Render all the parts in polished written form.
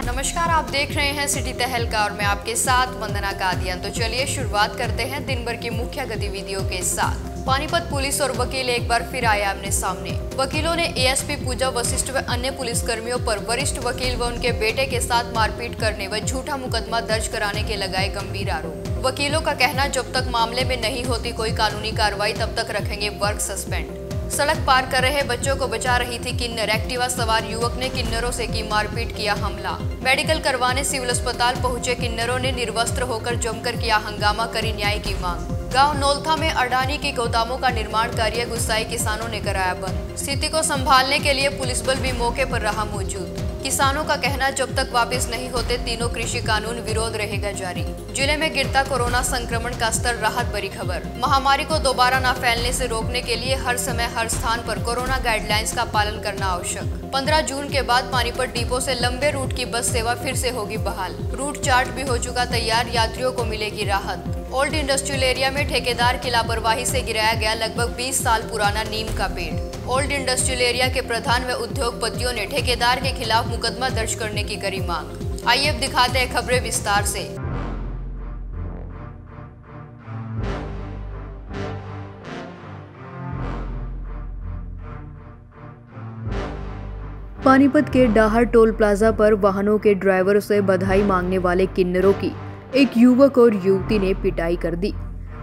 नमस्कार, आप देख रहे हैं सिटी तहलका और मैं आपके साथ वंदना कादियान। तो चलिए शुरुआत करते हैं दिन भर की मुख्य गतिविधियों के साथ। पानीपत पुलिस और वकील एक बार फिर आए आमने सामने। वकीलों ने एएसपी पूजा वशिष्ठ व अन्य पुलिसकर्मियों पर वरिष्ठ वकील व उनके बेटे के साथ मारपीट करने व झूठा मुकदमा दर्ज कराने के लगाए गंभीर आरोप। वकीलों का कहना, जब तक मामले में नहीं होती कोई कानूनी कार्रवाई तब तक रखेंगे वर्क सस्पेंड। सड़क पार कर रहे बच्चों को बचा रही थी किन्नर। एक्टिवा सवार युवक ने किन्नरों से की मारपीट, किया हमला। मेडिकल करवाने सिविल अस्पताल पहुंचे किन्नरों ने निर्वस्त्र होकर जमकर किया हंगामा, करी न्याय की मांग। गांव नौलथा में अडानी के गोदामों का निर्माण कार्य गुस्साए किसानों ने कराया बंद। स्थिति को संभालने के लिए पुलिस बल भी मौके पर रहा मौजूद। किसानों का कहना, जब तक वापस नहीं होते तीनों कृषि कानून विरोध रहेगा जारी। जिले में गिरता कोरोना संक्रमण का स्तर, राहत भरी खबर। महामारी को दोबारा न फैलने से रोकने के लिए हर समय हर स्थान पर कोरोना गाइडलाइंस का पालन करना आवश्यक। 15 जून के बाद पानीपत डिपो से लंबे रूट की बस सेवा फिर से होगी बहाल। रूट चार्ट भी हो चुका तैयार, यात्रियों को मिलेगी राहत। ओल्ड इंडस्ट्रियल एरिया में ठेकेदार की लापरवाही से गिराया गया लगभग 20 साल पुराना नीम का पेड़। ओल्ड इंडस्ट्रियल एरिया के प्रधान व उद्योगपतियों ने ठेकेदार के खिलाफ मुकदमा दर्ज करने की करी मांग। आइए अब दिखाते हैं खबरें विस्तार से। पानीपत के डाहर टोल प्लाजा पर वाहनों के ड्राइवरों से बधाई मांगने वाले किन्नरों की एक युवक और युवती ने पिटाई कर दी।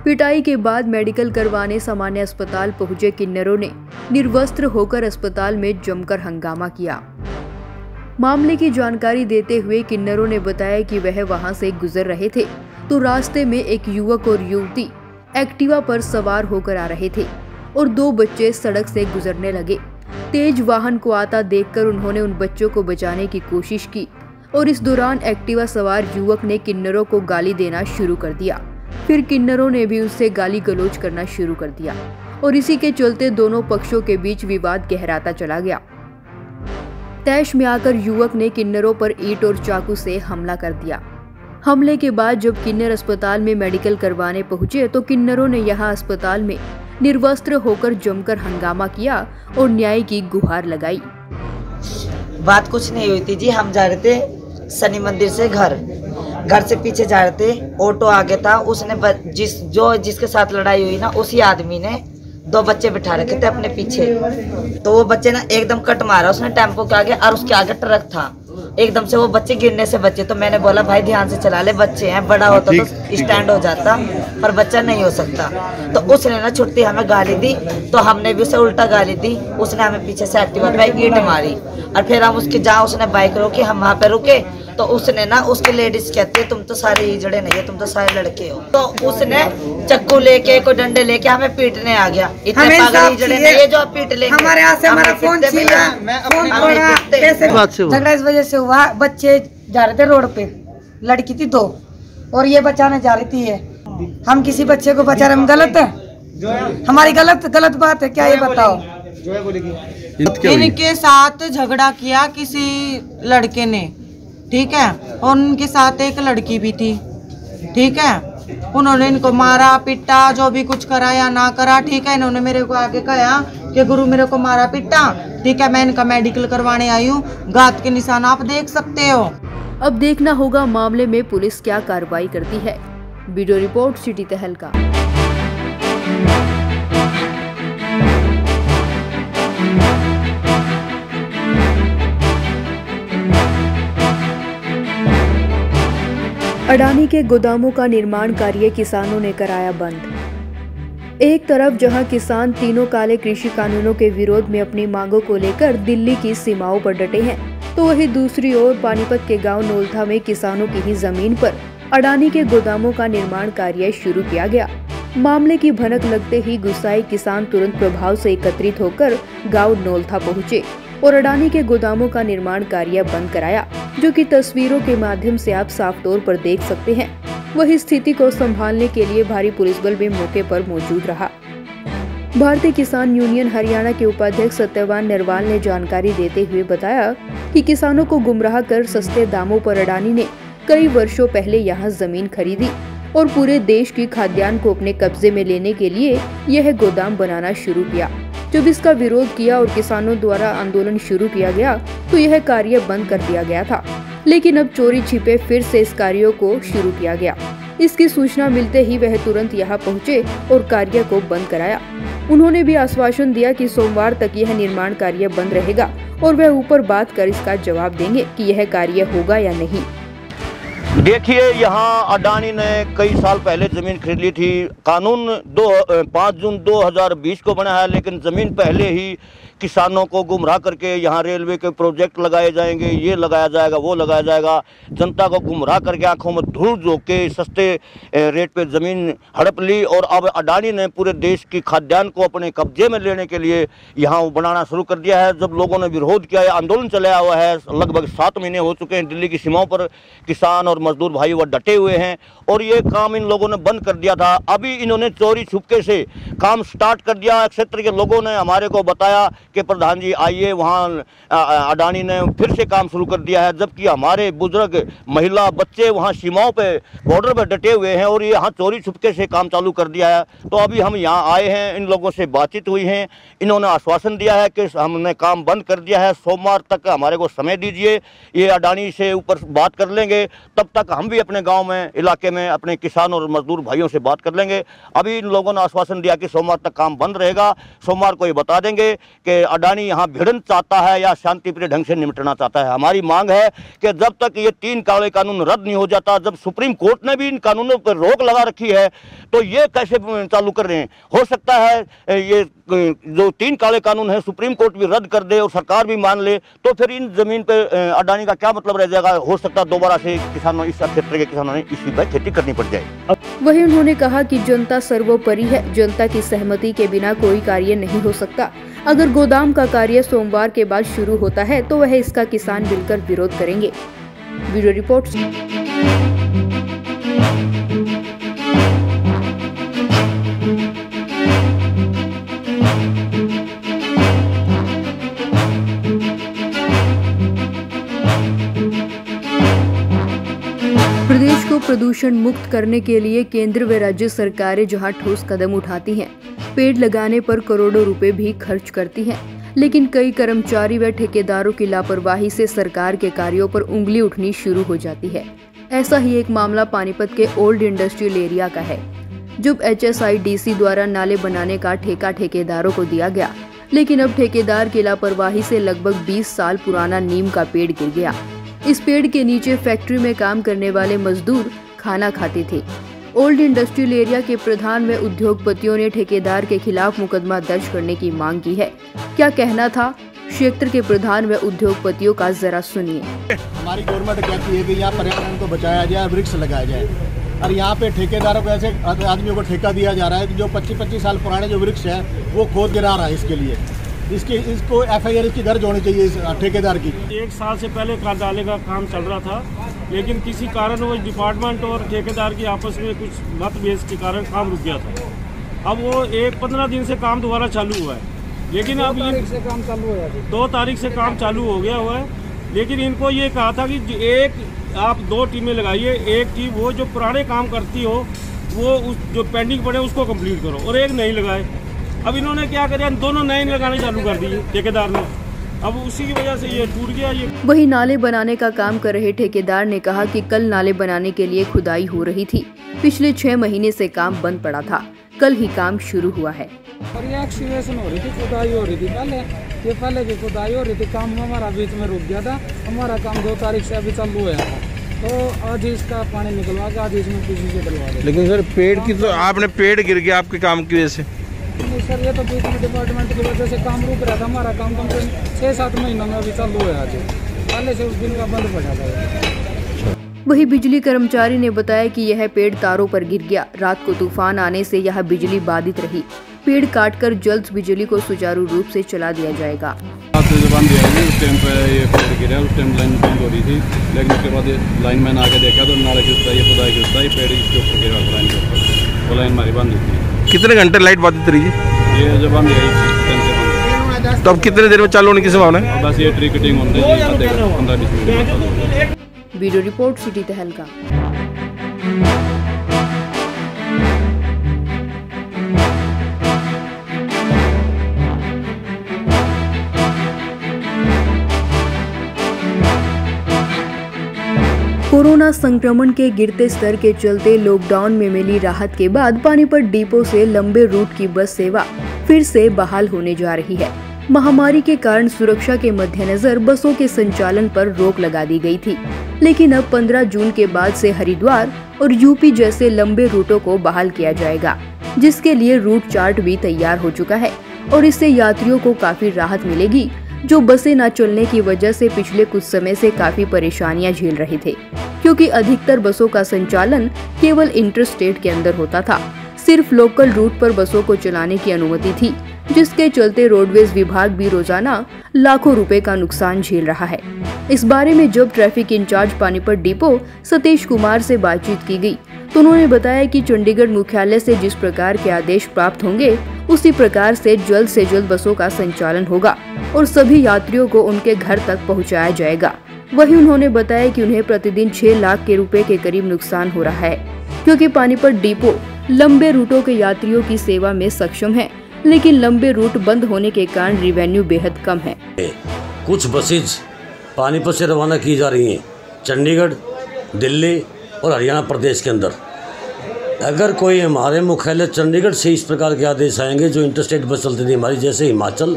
पिटाई के बाद मेडिकल करवाने सामान्य अस्पताल पहुंचे किन्नरों ने निर्वस्त्र होकर अस्पताल में जमकर हंगामा किया। मामले की जानकारी देते हुए किन्नरों ने बताया कि वह वहां से गुजर रहे थे तो रास्ते में एक युवक और युवती एक्टिवा पर सवार होकर आ रहे थे और 2 बच्चे सड़क से गुजरने लगे। तेज वाहन को आता देखकर उन्होंने उन बच्चों को बचाने की कोशिश की और इस दौरान एक्टिवा सवार युवक ने किन्नरों को गाली देना शुरू कर दिया। फिर किन्नरों ने भी उससे गाली गलौज करना शुरू कर दिया और इसी के चलते दोनों पक्षों के बीच विवाद गहराता चला गया। तैश में आकर युवक ने किन्नरों पर ईंट और चाकू से हमला कर दिया। हमले के बाद जब किन्नर अस्पताल में मेडिकल करवाने पहुंचे तो किन्नरों ने यहां अस्पताल में निर्वस्त्र होकर जमकर हंगामा किया और न्याय की गुहार लगाई। बात कुछ नहीं हुई थी जी। हम जा रहे थे शनि मंदिर से घर से पीछे जा रहे थे। ऑटो आगे था, उसने जिसके साथ लड़ाई हुई ना, उसी आदमी ने 2 बच्चे बिठा रखे थे अपने पीछे। तो वो बच्चे ना एकदम कट मारा उसने टेम्पो के आगे, और उसके आगे ट्रक था। एकदम से वो बच्चे गिरने से बचे। तो मैंने बोला भाई ध्यान से चला ले, बच्चे हैं, बड़ा होता तो स्टैंड हो जाता पर बच्चा नहीं हो सकता। तो उसने ना छुट्टी हमें गाली दी तो हमने भी उसे उल्टा गाली दी। उसने हमें पीछे से एक्टिवा पे ईंट मारी और फिर हम उसकी जहाँ उसने बाइक रोकी हम वहाँ पे रुके तो उसने ना, उसकी लेडीज कहती है तुम तो सारे हिजड़े नहीं है, तुम तो सारे लड़के हो। तो उसने चक्कू लेके कोई डंडे लेके हमें पीटने आ गया। इतने पागल हिजड़े नहीं है जो आप पीट लेंगे। हमारे यहाँ से हमारा फोन छीना, झगड़ा इस वजह से हुआ। बच्चे जा रहे थे रोड पे, लड़की थी 2 और ये बचाने जा रही थी ये। हम किसी बच्चे को बचा रहे, हम गलत है? हमारी गलत बात है क्या, ये बताओ। इनके साथ झगड़ा किया किसी लड़के ने, ठीक है, और उनके साथ एक लड़की भी थी, ठीक है। उन्होंने इनको मारा पिटा, जो भी कुछ करा या ना करा, ठीक है। इन्होंने मेरे को आगे कहा कि गुरु मेरे को मारा पिटा, ठीक है। मैं इनका मेडिकल करवाने आई हूँ, घात के निशान आप देख सकते हो। अब देखना होगा मामले में पुलिस क्या कार्रवाई करती है। वीडियो रिपोर्ट सिटी तहलका। अडानी के गोदामों का निर्माण कार्य किसानों ने कराया बंद। एक तरफ जहां किसान तीनों काले कृषि कानूनों के विरोध में अपनी मांगों को लेकर दिल्ली की सीमाओं पर डटे हैं, तो वहीं दूसरी ओर पानीपत के गांव नौलथा में किसानों की ही जमीन पर अडानी के गोदामों का निर्माण कार्य शुरू किया गया। मामले की भनक लगते ही गुस्साए किसान तुरंत प्रभाव से एकत्रित होकर गांव नौलथा पहुंचे और अडानी के गोदामों का निर्माण कार्य बंद कराया, जो कि तस्वीरों के माध्यम से आप साफ तौर पर देख सकते हैं। वही स्थिति को संभालने के लिए भारी पुलिस बल भी मौके पर मौजूद रहा। भारतीय किसान यूनियन हरियाणा के उपाध्यक्ष सत्यवान नरवाल ने जानकारी देते हुए बताया कि किसानों को गुमराह कर सस्ते दामों पर अडानी ने कई वर्षों पहले यहां जमीन खरीदी और पूरे देश की खाद्यान्न को अपने कब्जे में लेने के लिए यह गोदाम बनाना शुरू किया। जब इसका विरोध किया और किसानों द्वारा आंदोलन शुरू किया गया तो यह कार्य बंद कर दिया गया था, लेकिन अब चोरी छिपे फिर से इस कार्यों को शुरू किया गया। इसकी सूचना मिलते ही वह तुरंत यहाँ पहुँचे और कार्य को बंद कराया। उन्होंने भी आश्वासन दिया कि सोमवार तक यह निर्माण कार्य बंद रहेगा और वह ऊपर बात कर इसका जवाब देंगे कि यह कार्य होगा या नहीं। देखिए, यहाँ अडानी ने कई साल पहले ज़मीन खरीद ली थी। कानून 5 जून 2020 को बना है, लेकिन ज़मीन पहले ही किसानों को गुमराह करके यहाँ रेलवे के प्रोजेक्ट लगाए जाएंगे, ये लगाया जाएगा, वो लगाया जाएगा, जनता को गुमराह करके आंखों में धूल झोंक के सस्ते रेट पे ज़मीन हड़प ली। और अब अडानी ने पूरे देश की खाद्यान्न को अपने कब्जे में लेने के लिए यहाँ वो बनाना शुरू कर दिया है। जब लोगों ने विरोध किया है, आंदोलन चलाया हुआ है, लगभग 7 महीने हो चुके हैं। दिल्ली की सीमाओं पर किसान और मजदूर भाई वो डटे हुए हैं और ये काम इन लोगों ने बंद कर दिया था। अभी इन्होंने चोरी छुपके से काम स्टार्ट कर दिया। क्षेत्र के लोगों ने हमारे को बताया कि प्रधान जी आइए, वहाँ अडानी ने फिर से काम शुरू कर दिया है, जबकि हमारे बुजुर्ग, महिला, बच्चे वहाँ सीमाओं पे बॉर्डर पर डटे हुए हैं और ये यहाँ चोरी छुपके से काम चालू कर दिया है। तो अभी हम यहाँ आए हैं, इन लोगों से बातचीत हुई है, इन्होंने आश्वासन दिया है कि हमने काम बंद कर दिया है, सोमवार तक हमारे को समय दीजिए, ये अडानी से ऊपर बात कर लेंगे, तब तक हम भी अपने गाँव में, इलाके में अपने किसान और मजदूर भाइयों से बात कर लेंगे। अभी इन लोगों ने आश्वासन दिया कि सोमवार तक काम बंद रहेगा। सोमवार को ये बता देंगे कि अडानी यहाँ भिड़ंत चाहता है या शांतिप्रिय ढंग से निपटना चाहता है। हमारी मांग है कि जब तक ये 3 काले कानून रद्द नहीं हो जाता, जब सुप्रीम कोर्ट ने भी इन कानूनों पर रोक लगा रखी है, तो ये कैसे चालू कर रहे हैं? हो सकता है ये जो 3 काले कानून है सुप्रीम कोर्ट भी रद्द कर दे और सरकार भी मान ले, तो फिर इन जमीन पे अडानी का क्या मतलब रह जाएगा? हो सकता है दोबारा से किसानों, इस क्षेत्र के किसानों ने इसी पर खेती करनी पड़ जाए। वहीं उन्होंने कहा कि जनता सर्वोपरि है, जनता की सहमति के बिना कोई कार्य नहीं हो सकता। अगर गोदाम का कार्य सोमवार के बाद शुरू होता है तो वह इसका किसान मिलकर विरोध करेंगे। Bureau report. प्रदेश को प्रदूषण मुक्त करने के लिए केंद्र व राज्य सरकारें जहां ठोस कदम उठाती हैं, पेड़ लगाने पर करोड़ों रुपए भी खर्च करती हैं, लेकिन कई कर्मचारी व ठेकेदारों की लापरवाही से सरकार के कार्यों पर उंगली उठनी शुरू हो जाती है। ऐसा ही एक मामला पानीपत के ओल्ड इंडस्ट्रियल एरिया का है। जब HSIDC द्वारा नाले बनाने का ठेका ठेकेदारों को दिया गया, लेकिन अब ठेकेदार की लापरवाही से लगभग 20 साल पुराना नीम का पेड़ गिर गया। इस पेड़ के नीचे फैक्ट्री में काम करने वाले मजदूर खाना खाते थे। ओल्ड इंडस्ट्रियल एरिया के प्रधान व उद्योगपतियों ने ठेकेदार के खिलाफ मुकदमा दर्ज करने की मांग की है। क्या कहना था क्षेत्र के प्रधान व उद्योगपतियों का, जरा सुनिए। हमारी गवर्नमेंट कहती है कि यहाँ पर्यावरण को बचाया जाए, वृक्ष लगाया जाए, और यहाँ पे ठेकेदारों को ऐसे आदमियों को ठेका दिया जा रहा है कि जो 25-25 साल पुराने जो वृक्ष है वो खोद गिरा रहा है। इसके लिए इसको FIR की दर्ज होनी चाहिए इस ठेकेदार की। 1 साल से पहले कार्यालय का काम चल रहा था, लेकिन किसी कारण वो डिपार्टमेंट और ठेकेदार की आपस में कुछ मतभेद के कारण काम रुक गया था। अब वो 15 दिन से काम दोबारा चालू हुआ है, लेकिन अब 2 तारीख से काम चालू हो गया हुआ है। लेकिन इनको ये कहा था कि आप 2 टीमें लगाइए, एक टीम वो जो पुराने काम करती हो वो जो पेंडिंग पड़े उसको कंप्लीट करो, और एक नहीं लगाए। अब इन्होंने क्या किया, दोनों नए लगाने चालू कर दिए ठेकेदार ने। अब उसी की वजह से ये टूट गया। ये वही नाले बनाने का काम कर रहे ठेकेदार ने कहा कि कल नाले बनाने के लिए खुदाई हो रही थी। पिछले 6 महीने से काम बंद पड़ा था, कल ही काम शुरू हुआ है। और ये एक्सकवेशन हो रही थी, खुदाई हो रही थी, पहले की खुदाई हो रही थी, काम हमारा बीच में रुक गया था। हमारा काम 2 तारीख से अभी चालू हुआ था, तो आज इसका पानी निकलवा के आज इसमें किसी से डलवा दे। लेकिन सर पेड़ की तो आपने पेड़ गिर गया आपके काम की वजह से? नहीं सर, ये तो बीच में डिपार्टमेंट की वजह से काम रुक रहा था। हमारा काम कम से कम 6-7 महीनों में अभी चालू है। आज पहले से उस दिन का बंद पड़ा था। वही बिजली कर्मचारी ने बताया कि यह पेड़ तारों पर गिर गया। रात को तूफान आने से यह बिजली बाधित रही। पेड़ काटकर जल्द बिजली को सुचारू रूप से चला दिया जाएगा। उस टाइम पे ये पेड़ गिरा, उस टाइम लाइन बंद हो रही थी, लेकिन उसके बाद लाइनमैन आके देखा तो नाले के उस खुदाई के उस पेड़ इसके ऊपर गिरा, लाइन के ऊपर, वो लाइन हमारी बंद थी। कितने घंटे लाइट बाधित रही? ये जब बंद आई तो अब कितने देर में चालू होने की संभावना है? बस ये ट्री कटिंग होने 15-20 मिनट। वीडियो रिपोर्ट सिटी तहलका। कोरोना संक्रमण के गिरते स्तर के चलते लॉकडाउन में मिली राहत के बाद पानीपत डिपो से लंबे रूट की बस सेवा फिर से बहाल होने जा रही है। महामारी के कारण सुरक्षा के मद्देनजर बसों के संचालन पर रोक लगा दी गई थी, लेकिन अब 15 जून के बाद से हरिद्वार और यूपी जैसे लंबे रूटों को बहाल किया जाएगा, जिसके लिए रूट चार्ट भी तैयार हो चुका है और इससे यात्रियों को काफी राहत मिलेगी, जो बसें न चलने की वजह से पिछले कुछ समय से काफी परेशानियां झेल रहे थे, क्योंकि अधिकतर बसों का संचालन केवल इंटरस्टेट के अंदर होता था। सिर्फ लोकल रूट पर बसों को चलाने की अनुमति थी, जिसके चलते रोडवेज विभाग भी रोजाना लाखों रुपए का नुकसान झेल रहा है। इस बारे में जब traffic incharge Panipat depot Satish Kumar से बातचीत की गई, तो उन्होंने बताया कि चंडीगढ़ मुख्यालय से जिस प्रकार के आदेश प्राप्त होंगे, उसी प्रकार से जल्द बसों का संचालन होगा और सभी यात्रियों को उनके घर तक पहुंचाया जाएगा। वहीं उन्होंने बताया कि उन्हें प्रतिदिन 6 लाख के रुपए के करीब नुकसान हो रहा है, क्योंकि पानीपत डिपो लंबे रूटों के यात्रियों की सेवा में सक्षम है, लेकिन लंबे रूट बंद होने के कारण रेवेन्यू बेहद कम है। कुछ बसेज पानीपत से रवाना की जा रही हैं चंडीगढ़, दिल्ली और हरियाणा प्रदेश के अंदर। अगर कोई हमारे मुख्यालय चंडीगढ़ से इस प्रकार के आदेश आएंगे जो इंटरस्टेट बस चलती थी हमारी, जैसे हिमाचल,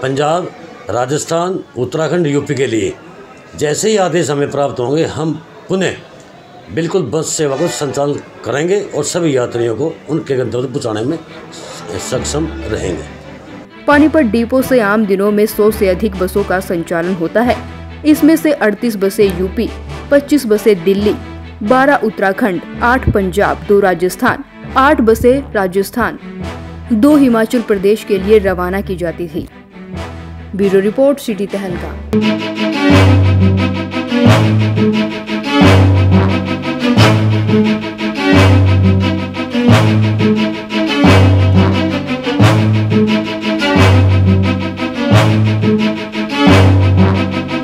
पंजाब, राजस्थान, उत्तराखंड, यूपी के लिए, जैसे ही आदेश हमें प्राप्त होंगे, हम पुनः बिल्कुल बस सेवा को संचालन करेंगे और सभी यात्रियों को उनके गंतव्य तक पहुँचाने में सक्षम रहेंगे। पानीपत डिपो से आम दिनों में 100 से अधिक बसों का संचालन होता है। इसमें से 38 बसें यूपी, 25 बसें दिल्ली, 12 उत्तराखंड, 8 पंजाब, 2 राजस्थान, 8 बसें राजस्थान, 2 हिमाचल प्रदेश के लिए रवाना की जाती थी। ब्यूरो रिपोर्ट, सिटी तहलका।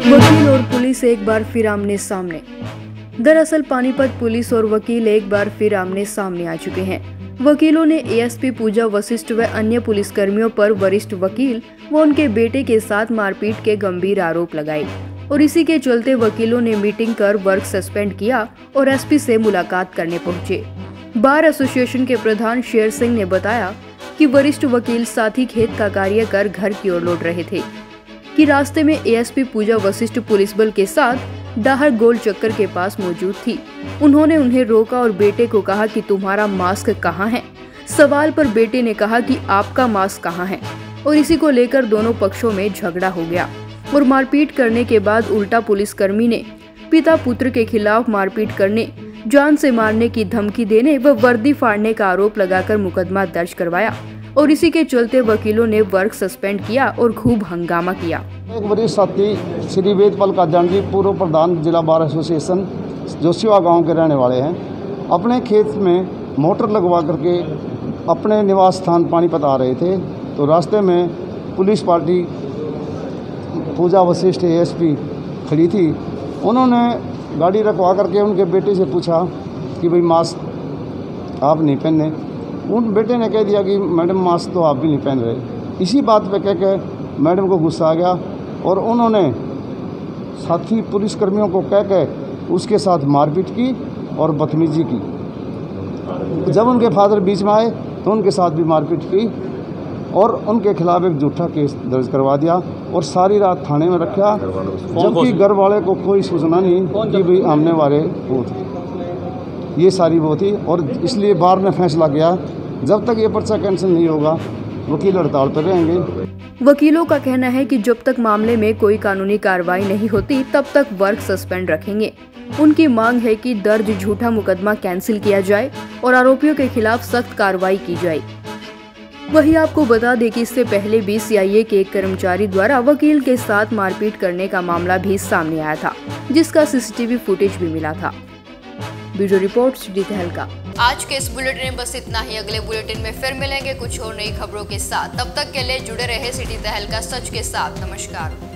वकील और पुलिस एक बार फिर आमने सामने। दरअसल पानीपत पुलिस और वकील एक बार फिर आमने सामने आ चुके हैं। वकीलों ने एएसपी पूजा वशिष्ठ व अन्य पुलिसकर्मियों पर वरिष्ठ वकील व उनके बेटे के साथ मारपीट के गंभीर आरोप लगाए और इसी के चलते वकीलों ने मीटिंग कर वर्क सस्पेंड किया और एसपी से मुलाकात करने पहुंचे। बार एसोसिएशन के प्रधान शेर सिंह ने बताया कि वरिष्ठ वकील साथी खेत का कार्य कर घर की ओर लौट रहे थे कि रास्ते में एएसपी पूजा वशिष्ठ पुलिस बल के साथ डाहर गोल चक्कर के पास मौजूद थी। उन्होंने उन्हें रोका और बेटे को कहा कि तुम्हारा मास्क कहाँ है। सवाल पर बेटे ने कहा कि आपका मास्क कहाँ है और इसी को लेकर दोनों पक्षों में झगड़ा हो गया और मारपीट करने के बाद उल्टा पुलिसकर्मी ने पिता पुत्र के खिलाफ मारपीट करने, जान से मारने की धमकी देने व वर्दी फाड़ने का आरोप लगाकर मुकदमा दर्ज करवाया और इसी के चलते वकीलों ने वर्क सस्पेंड किया और खूब हंगामा किया। एक वरिष्ठ साथी श्री वेदपाल कादियान जी, पूर्व प्रधान जिला बार एसोसिएशन जोशीवा गांव के रहने वाले हैं, अपने खेत में मोटर लगवा करके अपने निवास स्थान पानीपत आ रहे थे, तो रास्ते में पुलिस पार्टी पूजा वशिष्ठ एएसपी खड़ी थी। उन्होंने गाड़ी रखवा करके उनके बेटे से पूछा कि भाई मास्क आप नहीं पहने। उन बेटे ने कह दिया कि मैडम मास्क तो आप भी नहीं पहन रहे। इसी बात पे कह के मैडम को गुस्सा आ गया और उन्होंने साथी पुलिसकर्मियों को कह के उसके साथ मारपीट की और बदतमीजी की। जब उनके फादर बीच में आए तो उनके साथ भी मारपीट की और उनके खिलाफ एक झूठा केस दर्ज करवा दिया और सारी रात थाने में रखा, जबकि घर वाले को कोई सूचना नहीं कि भाई हमने वाले वो थे। ये सारी वो थी और इसलिए बार ने फैसला किया जब तक ये पर्चा कैंसिल नहीं होगा वकील हड़ताल पर रहेंगे। वकीलों का कहना है कि जब तक मामले में कोई कानूनी कार्रवाई नहीं होती तब तक वर्क सस्पेंड रखेंगे। उनकी मांग है कि दर्ज झूठा मुकदमा कैंसिल किया जाए और आरोपियों के खिलाफ सख्त कार्रवाई की जाए। वहीं आपको बता दें कि इससे पहले भी सीआईए के एक कर्मचारी द्वारा वकील के साथ मारपीट करने का मामला भी सामने आया था, जिसका सीसीटीवी फुटेज भी मिला था। ब्यूरो रिपोर्ट, सिटी तहलका। आज के इस बुलेटिन में बस इतना ही। अगले बुलेटिन में फिर मिलेंगे कुछ और नई खबरों के साथ। तब तक के लिए जुड़े रहे सिटी तहलका सच के साथ। नमस्कार।